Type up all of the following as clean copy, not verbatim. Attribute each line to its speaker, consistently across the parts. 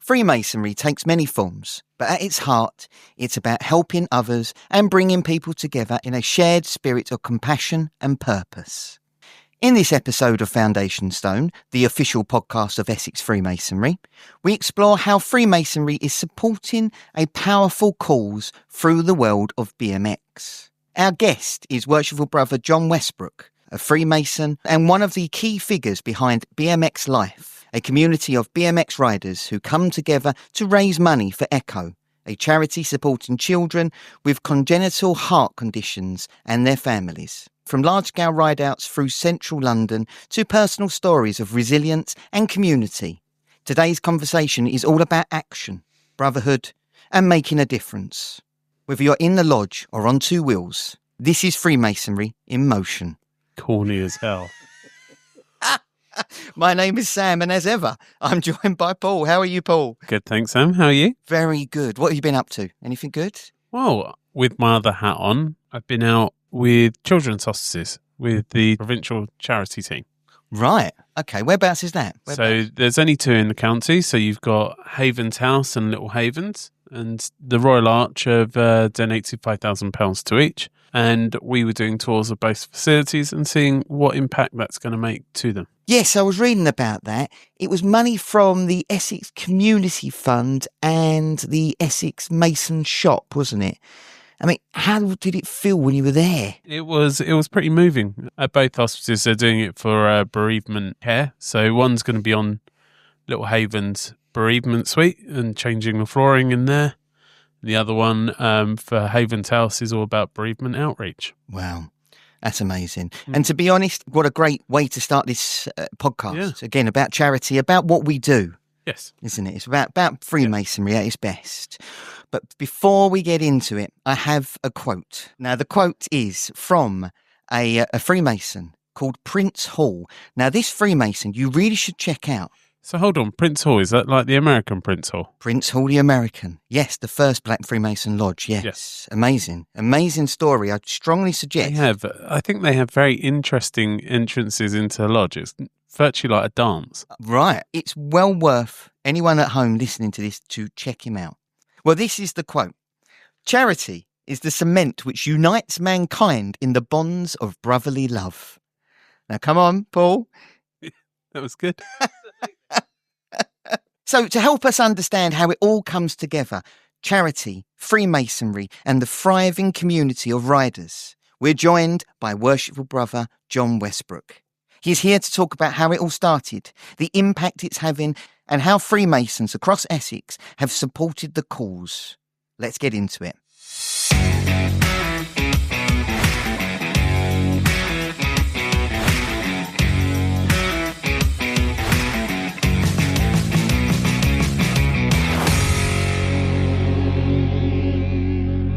Speaker 1: Freemasonry takes many forms, but at its heart, it's about helping others and bringing people together in a shared spirit of compassion and purpose. In this episode of Foundation Stone, the official podcast of Essex Freemasonry, we explore how Freemasonry is supporting a powerful cause through the world of BMX. Our guest is Worshipful Brother John Westbrook, a Freemason and one of the key figures behind BMX Life, a community of BMX riders who come together to raise money for ECHO, a charity supporting children with congenital heart conditions and their families. From large-scale ride-outs through central London to personal stories of resilience and community, today's conversation is all about action, brotherhood, and making a difference. Whether you're in the lodge or on two wheels, this is Freemasonry in motion.
Speaker 2: Corny as hell.
Speaker 1: My name is Sam, and as ever, I'm joined by Paul. How are you, Paul?
Speaker 2: Good, thanks, Sam. How are you?
Speaker 1: Very good. What have you been up to? Anything good?
Speaker 2: Well, with my other hat on, I've been out with children's hospices with the provincial charity team.
Speaker 1: Right. Okay. Whereabouts is that?
Speaker 2: So there's only two in the county. So you've got Havens House and Little Havens. And the Royal Arch have donated £5,000 to each. And we were doing tours of both facilities and seeing what impact that's going to make to them.
Speaker 1: Yes, I was reading about that. It was money from the Essex Community Fund and the Essex Mason Shop, wasn't it? I mean, how did it feel when you were there?
Speaker 2: It was pretty moving. At both hospices, they're doing it for bereavement care. So one's going to be on Little Haven's bereavement suite and changing the flooring in there. The other one for Havens House is all about bereavement outreach.
Speaker 1: Wow. That's amazing. And to be honest, what a great way to start this podcast. Yeah. Again, about charity, about what we do.
Speaker 2: Yes.
Speaker 1: Isn't it? It's about Freemasonry at its best. But before we get into it, I have a quote. Now, the quote is from a Freemason called Prince Hall. Now, this Freemason, you really should check out.
Speaker 2: So hold on, Prince Hall, is that like the American Prince Hall?
Speaker 1: Prince Hall, the American. Yes, the first Black Freemason Lodge, yes. Amazing. Amazing story. I strongly suggest.
Speaker 2: I think they have very interesting entrances into the lodge. It's virtually like a dance.
Speaker 1: Right. It's well worth anyone at home listening to this to check him out. Well, this is the quote. Charity is the cement which unites mankind in the bonds of brotherly love. Now, come on, Paul.
Speaker 2: That was good.
Speaker 1: So to help us understand how it all comes together, charity, Freemasonry and the thriving community of riders, we're joined by Worshipful Brother John Westbrook. He's here to talk about how it all started, the impact it's having, and how Freemasons across Essex have supported the cause. Let's get into it.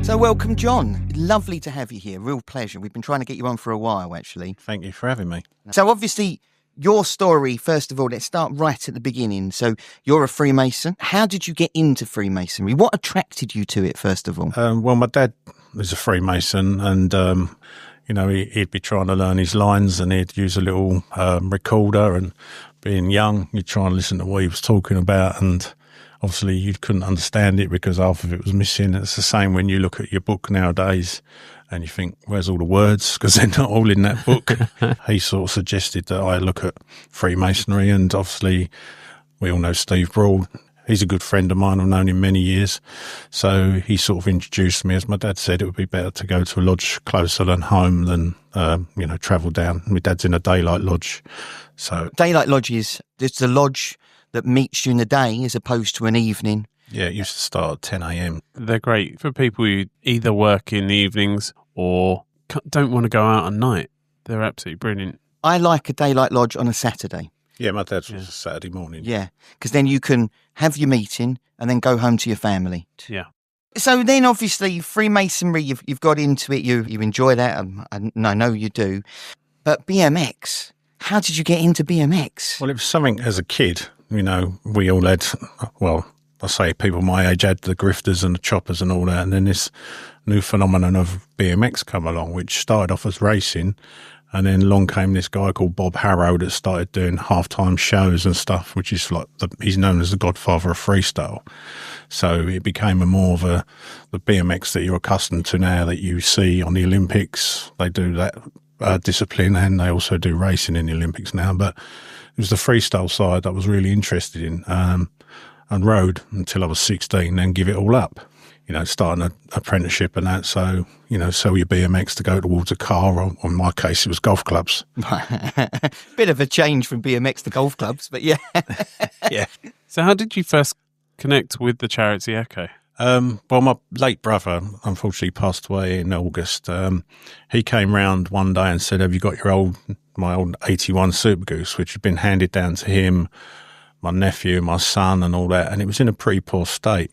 Speaker 1: So welcome, John. Lovely to have you here. Real pleasure. We've been trying to get you on for a while, actually.
Speaker 3: Thank you for having me.
Speaker 1: So obviously, your story, first of all, let's start right at the beginning. So you're a Freemason. How did you get into Freemasonry? What attracted you to it, first of all?
Speaker 3: Well, my dad was a Freemason and, he'd be trying to learn his lines and he'd use a little recorder, and being young, you'd try and listen to what he was talking about, and obviously you couldn't understand it because half of it was missing. It's the same when you look at your book nowadays and you think, where's all the words? Because they're not all in that book. He sort of suggested that I look at Freemasonry, and obviously we all know Steve Broad. He's a good friend of mine. I've known him many years. So he sort of introduced me. As my dad said, it would be better to go to a lodge closer than home than, travel down. My dad's in a daylight lodge. So
Speaker 1: Daylight Lodge is just a lodge that meets during the day as opposed to an evening.
Speaker 3: Yeah, it used to start at 10 a.m.
Speaker 2: They're great for people who either work in the evenings or don't want to go out at night. They're absolutely brilliant.
Speaker 1: I like a Daylight Lodge on a Saturday.
Speaker 3: Yeah, my dad's was a Saturday morning.
Speaker 1: Yeah, because then you can have your meeting and then go home to your family.
Speaker 2: Yeah.
Speaker 1: So then obviously Freemasonry, you've got into it, you enjoy that, I know you do. But BMX, how did you get into BMX?
Speaker 3: Well, it was something as a kid. We all had, I say people my age had the grifters and the choppers and all that, and then this new phenomenon of BMX come along, which started off as racing, And then along came this guy called Bob Harrow that started doing halftime shows and stuff, which is like he's known as the godfather of freestyle. So it became the BMX that you're accustomed to now, that you see on the Olympics. They do that discipline, and they also do racing in the Olympics now. But it was the freestyle side that I was really interested in, and rode until I was 16, then give it all up. Starting an apprenticeship and that. So, sell your BMX to go towards a car, or in my case, it was golf clubs.
Speaker 1: Bit of a change from BMX to golf clubs, but yeah.
Speaker 3: Yeah.
Speaker 2: So how did you first connect with the charity Echo?
Speaker 3: Well, my late brother, unfortunately, passed away in August. He came round one day and said, have you got my old 81 Super Goose, which had been handed down to him, my nephew, my son and all that, and it was in a pretty poor state.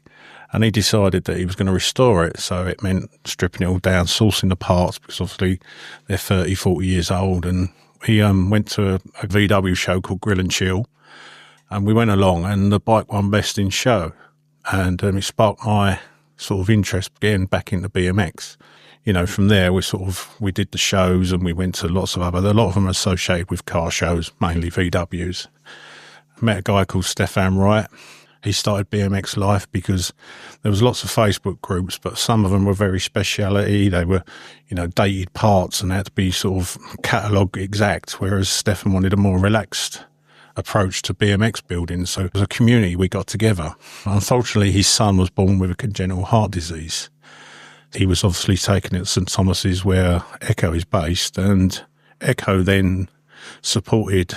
Speaker 3: And he decided that he was going to restore it. So it meant stripping it all down, sourcing the parts, because obviously they're 30, 40 years old. And he went to a VW show called Grill and Chill. And we went along, and the bike won best in show. And it sparked my sort of interest getting back into BMX. From there, we did the shows, and we went to lots of a lot of them are associated with car shows, mainly VWs. I met a guy called Stefan Wright. He started BMX Life because there was lots of Facebook groups, but some of them were very speciality. They were, dated parts and they had to be sort of catalogue exact, whereas Stefan wanted a more relaxed approach to BMX building. So as a community, we got together. Unfortunately, his son was born with a congenital heart disease. He was obviously taken at St Thomas's, where Echo is based, and Echo then supported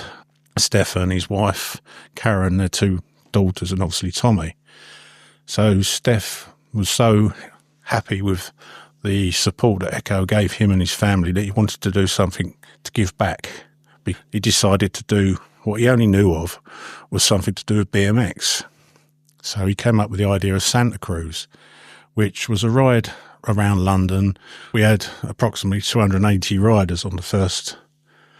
Speaker 3: Stefan, his wife, Karen, their two daughters, and obviously Tommy. So Steph was so happy with the support that Echo gave him and his family that he wanted to do something to give back. He decided to do what he only knew of was something to do with BMX. So he came up with the idea of Santa Cruz, which was a ride around London. We had approximately 280 riders on the first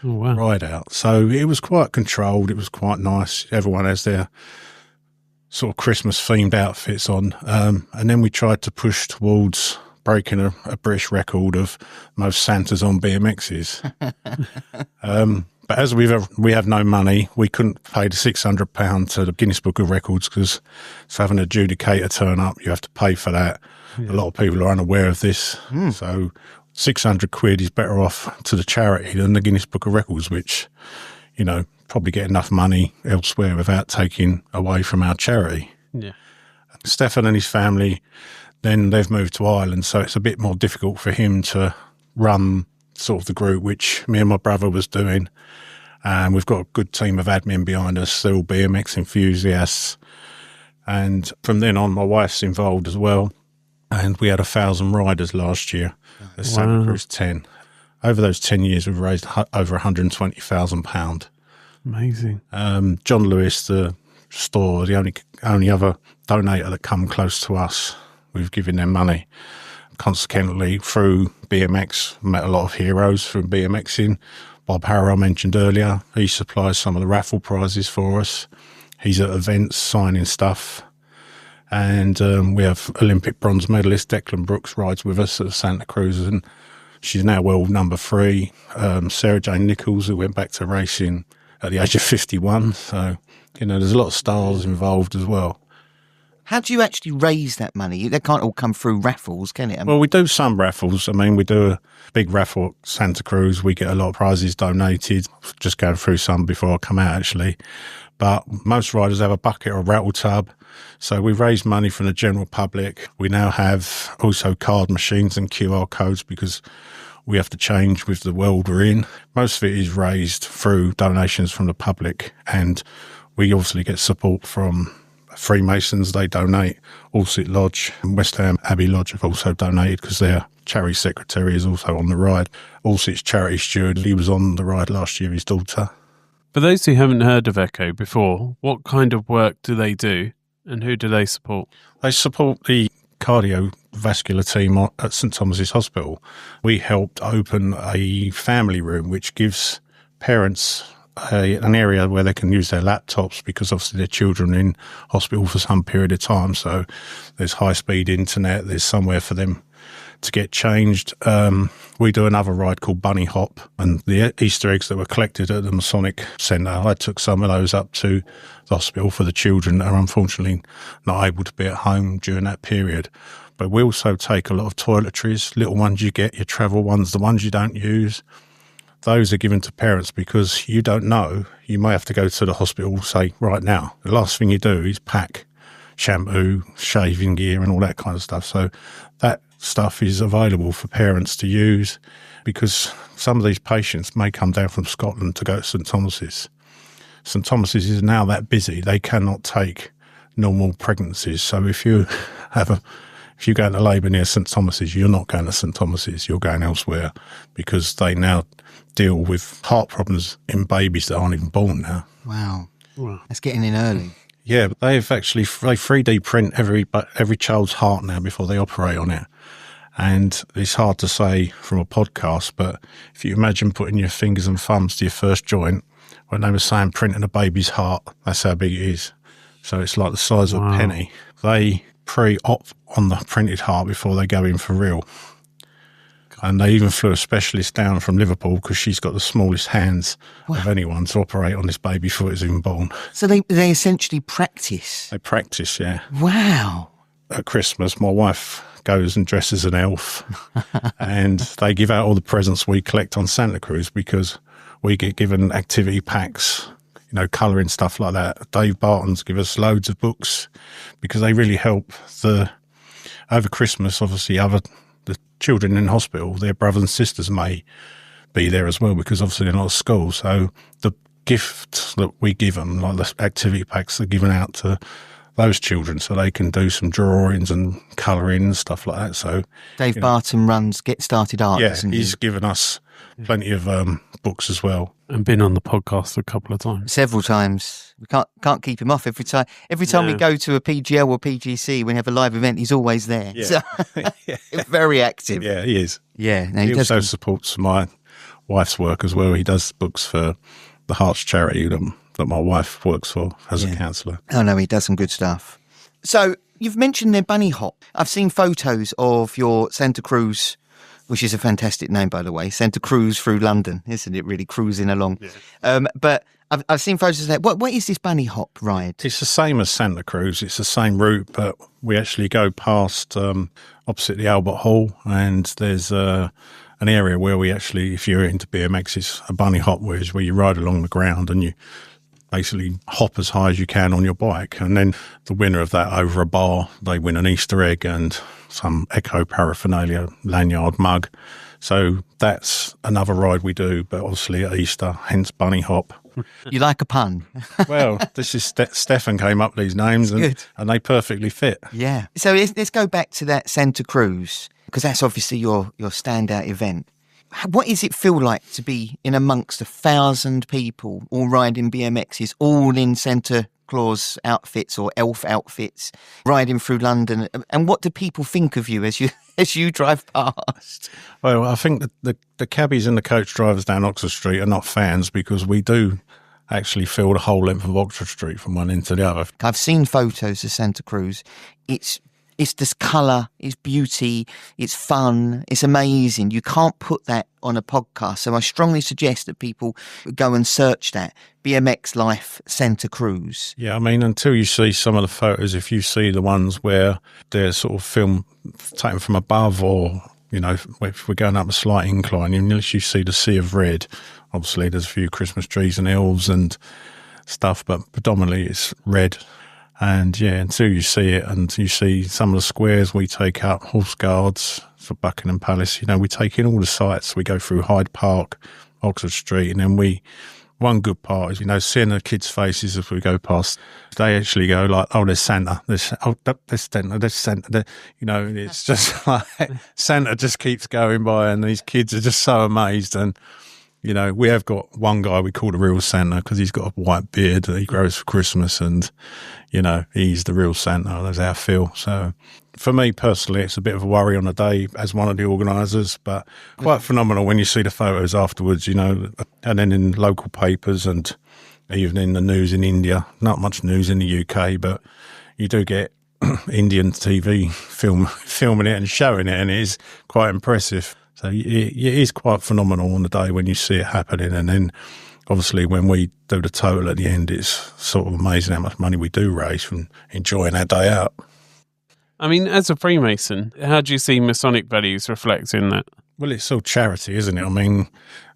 Speaker 3: ride out. So it was quite controlled. It was quite nice. Everyone has their sort of Christmas-themed outfits on. And then we tried to push towards breaking a British record of most Santas on BMXs. But as we have no money, we couldn't pay the £600 to the Guinness Book of Records, because to have an adjudicator turn up, you have to pay for that. Yeah. A lot of people are unaware of this. So £600 is better off to the charity than the Guinness Book of Records, which, probably get enough money elsewhere without taking away from our charity.
Speaker 2: Yeah.
Speaker 3: Stefan and his family, then they've moved to Ireland, so it's a bit more difficult for him to run sort of the group, which me and my brother was doing. And we've got a good team of admin behind us. They're all BMX enthusiasts. And from then on, my wife's involved as well. And we had 1,000 riders last year. The Santa Cruz 10. Over those 10 years, we've raised over £120,000.
Speaker 2: Amazing.
Speaker 3: John Lewis, the store, the only other donator that come close to us, we've given them money. Consequently, through BMX, met a lot of heroes from BMXing. Bob Harrow, I mentioned earlier, he supplies some of the raffle prizes for us. He's at events signing stuff. And we have Olympic bronze medalist Declan Brooks rides with us at Santa Cruz, and she's now world number 3. Sarah Jane Nichols, who went back to racing at the age of 51. So, there's a lot of stars involved as well.
Speaker 1: How do you actually raise that money? That can't all come through raffles, can it?
Speaker 3: Well, we do some raffles. We do a big raffle at Santa Cruz. We get a lot of prizes donated. Just going through some before I come out, actually. But most riders have a bucket or a rattle tub. So we raise money from the general public. We now have also card machines and QR codes, because we have to change with the world we're in. Most of it is raised through donations from the public, and we obviously get support from Freemasons. They donate. Allsit Lodge and West Ham Abbey Lodge have also donated, because their charity secretary is also on the ride. Allsit's charity steward, he was on the ride last year, his daughter.
Speaker 2: For those who haven't heard of Echo before, what kind of work do they do, and who do they support? They
Speaker 3: support the cardiovascular team at St Thomas's Hospital. We helped open a family room which gives parents an area where they can use their laptops, because obviously their children are in hospital for some period of time. So there's high-speed internet, there's somewhere for them to get changed. We do another ride called Bunny Hop, and the Easter eggs that were collected at the Masonic Centre, I took some of those up to the hospital for the children that are unfortunately not able to be at home during that period. But we also take a lot of toiletries, little ones you get, your travel ones, the ones you don't use. Those are given to parents because you don't know. You may have to go to the hospital, say, right now. The last thing you do is pack shampoo, shaving gear and all that kind of stuff. So that stuff is available for parents to use because some of these patients may come down from Scotland to go to St Thomas's. St Thomas's is now that busy, they cannot take normal pregnancies. So if you go into labour near St Thomas's, you're not going to St Thomas's, you're going elsewhere because they now deal with heart problems in babies that aren't even born now.
Speaker 1: Wow. That's getting in early.
Speaker 3: Yeah, but they 3D print every child's heart now before they operate on it. And it's hard to say from a podcast, but if you imagine putting your fingers and thumbs to your first joint, when they were saying printing a baby's heart, that's how big it is. So it's like the size of a penny. They pre-op on the printed heart before they go in for real. And they even flew a specialist down from Liverpool because she's got the smallest hands of anyone to operate on this baby before it's even born.
Speaker 1: So they essentially practice?
Speaker 3: They practice, yeah.
Speaker 1: Wow.
Speaker 3: At Christmas, my wife goes and dresses an elf and they give out all the presents we collect on Santa Cruz because we get given activity packs, colouring, stuff like that. Dave Barton's give us loads of books because they really help over Christmas, obviously, the children in hospital, their brothers and sisters may be there as well because obviously they're not at school. So the gifts that we give them, like the activity packs, are given out to those children so they can do some drawings and colouring and stuff like that. So
Speaker 1: Dave Barton runs Get Started Art.
Speaker 3: Yeah, he's given us plenty of books as well.
Speaker 2: And been on the podcast a couple of times.
Speaker 1: Several times. We can't keep him off every time. Every time we go to a PGL or PGC, when we have a live event, he's always there.
Speaker 3: Yeah.
Speaker 1: So, very active.
Speaker 3: Yeah, he is.
Speaker 1: Yeah. No,
Speaker 3: he also supports my wife's work as well. He does books for the Hearts charity that my wife works for as a counsellor.
Speaker 1: Oh, no, he does some good stuff. So you've mentioned their bunny hop. I've seen photos of your Santa Cruz, which is a fantastic name, by the way, Santa Cruz through London, isn't it? Really cruising along. Yeah. But I've seen photos of that. What is this bunny hop ride?
Speaker 3: It's the same as Santa Cruz. It's the same route, but we actually go past opposite the Albert Hall, and there's an area where we actually, if you're into BMX, it's a bunny hop, where you ride along the ground and you basically hop as high as you can on your bike. And then the winner of that, over a bar, they win an Easter egg and some Echo paraphernalia, lanyard, mug. So that's another ride we do, but obviously at Easter, hence bunny hop.
Speaker 1: You like a pun?
Speaker 3: Well, this is Stefan came up with these names and they perfectly fit.
Speaker 1: Yeah. So let's go back to that Santa Cruz, because that's obviously your standout event. What does it feel like to be in amongst 1,000 people all riding BMXs, all in Santa Claus outfits or elf outfits, riding through London? And what do people think of you as you drive past?
Speaker 3: Well, I think that the cabbies and the coach drivers down Oxford Street are not fans because we do actually fill the whole length of Oxford Street from one end to the other.
Speaker 1: I've seen photos of Santa Cruz. It's this colour, it's beauty, it's fun, it's amazing. You can't put that on a podcast. So I strongly suggest that people go and search that, BMX Life Santa Cruz.
Speaker 3: Yeah, I mean, until you see some of the photos, if you see the ones where they're sort of film taken from above, or, if we're going up a slight incline, unless you see the sea of red, obviously there's a few Christmas trees and elves and stuff, but predominantly it's red. And until you see it and you see some of the squares we take up, Horse Guards for Buckingham Palace, we take in all the sites. We go through Hyde Park, Oxford Street, and then one good part is, seeing the kids' faces as we go past, they actually go like, oh, there's Santa, there's Santa, it's just like Santa just keeps going by and these kids are just so amazed. And we have got one guy we call the real Santa because he's got a white beard that he grows for Christmas, and he's the real Santa. That's how I feel. So for me personally, it's a bit of a worry on the day as one of the organisers, but quite phenomenal when you see the photos afterwards, and then in local papers and even in the news in India. Not much news in the UK, but you do get Indian TV filming it and showing it, and it is quite impressive. So it is quite phenomenal on the day when you see it happening, and then obviously when we do the total at the end, it's sort of amazing how much money we do raise from enjoying our day out.
Speaker 2: I mean, as a Freemason, how do you see Masonic values reflect in that?
Speaker 3: Well, it's all charity, isn't it? I mean,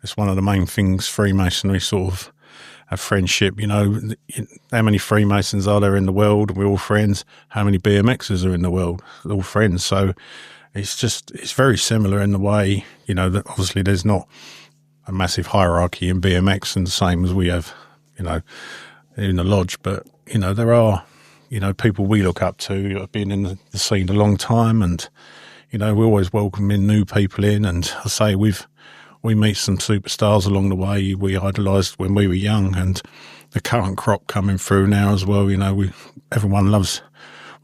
Speaker 3: it's one of the main things Freemasonry sort of have friendship. You know, how many Freemasons are there in the world? We're all friends. How many BMXers are in the world? They're all friends. So it's very similar in the way, you know, that obviously there's not a massive hierarchy in BMX and the same as we have, you know, in the lodge. But, you know, there are, you know, people we look up to who have been in the scene a long time, and, you know, we're always welcoming new people in. And I say we meet some superstars along the way we idolised when we were young, and the current crop coming through now as well. You know, everyone loves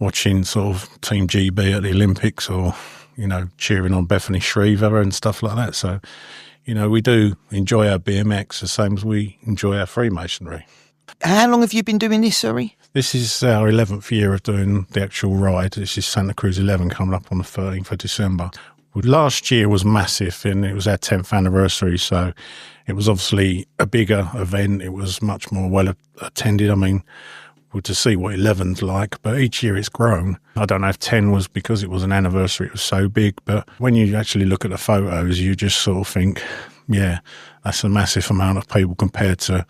Speaker 3: watching sort of Team GB at the Olympics, or, you know, cheering on Bethany Shriever and stuff like that. So, you know, we do enjoy our BMX the same as we enjoy our Freemasonry.
Speaker 1: How long have you been doing this, sorry?
Speaker 3: This is our 11th year of doing the actual ride. This is Santa Cruz 11 coming up on the 13th of December. Last year was massive, and it was our 10th anniversary, so it was obviously a bigger event. It was much more well attended. I mean, to see what 11's like, but each year it's grown. I don't know if 10 was because it was an anniversary, it was so big, but when you actually look at the photos, you just sort of think, yeah, that's a massive amount of people compared to,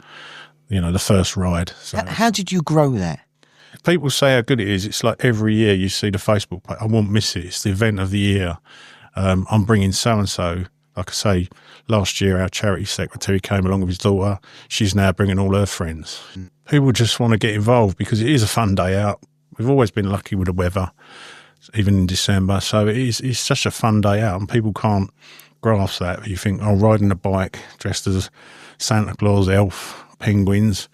Speaker 3: you know, the first ride. So
Speaker 1: How did you grow that?
Speaker 3: people say how good it is. It's like every year you see the Facebook page. I won't miss it. It's the event of the year. I'm bringing so-and-so. Like I say, last year our charity secretary came along with his daughter. She's now bringing all her friends. People just want to get involved because it is a fun day out. We've always been lucky with the weather, even in December. So it's such a fun day out, and people can't grasp that. You think, oh, riding a bike dressed as Santa Claus, elf, penguins,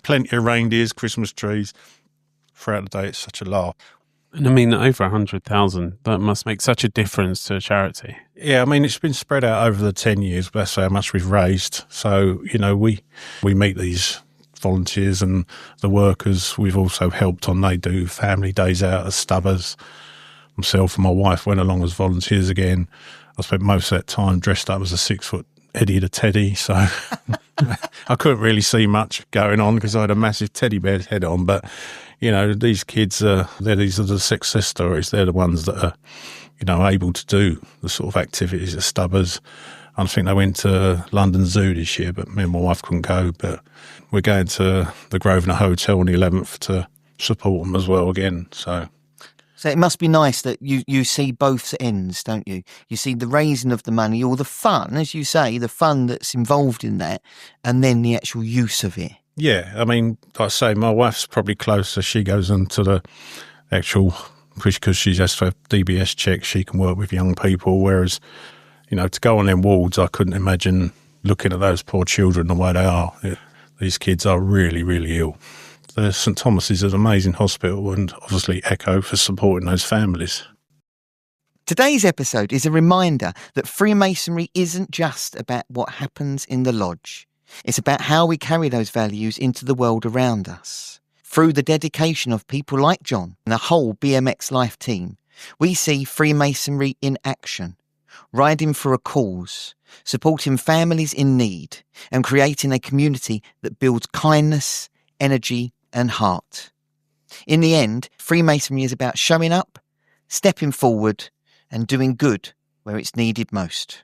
Speaker 3: plenty of reindeers, Christmas trees. Throughout the day, it's such a laugh.
Speaker 2: And I mean, over 100,000, that must make such a difference to a charity.
Speaker 3: Yeah, I mean, it's been spread out over the 10 years, but that's how much we've raised. So, you know, we meet these volunteers and the workers we've also helped on. They do family days out as stubbers. Myself and my wife went along as volunteers again. I spent most of that time dressed up as a 6-foot Eddie the Teddy, so I couldn't really see much going on because I had a massive teddy bear head on. But, you know, these kids, these are the success stories. They're the ones that are, you know, able to do the sort of activities as stubbers. I think they went to London Zoo this year, but me and my wife couldn't go. But we're going to the Grosvenor Hotel on the 11th to support them as well again, so...
Speaker 1: So it must be nice that you see both ends, don't you? You see the raising of the money, or the fun, as you say, the fun that's involved in that, and then the actual use of it. Yeah,
Speaker 3: I mean, like I say, my wife's probably closer. She goes into the actual, because she has to have DBS checks, she can work with young people, whereas, you know, to go on them wards, I couldn't imagine looking at those poor children the way they are. These kids are really, really ill. The St Thomas is an amazing hospital, and obviously Echo for supporting those families.
Speaker 1: Today's episode is a reminder that Freemasonry isn't just about what happens in the lodge. It's about how we carry those values into the world around us. Through the dedication of people like John and the whole BMX Life team, we see Freemasonry in action, riding for a cause, supporting families in need, and creating a community that builds kindness, energy, and heart. In the end, Freemasonry is about showing up, stepping forward, and doing good where it's needed most.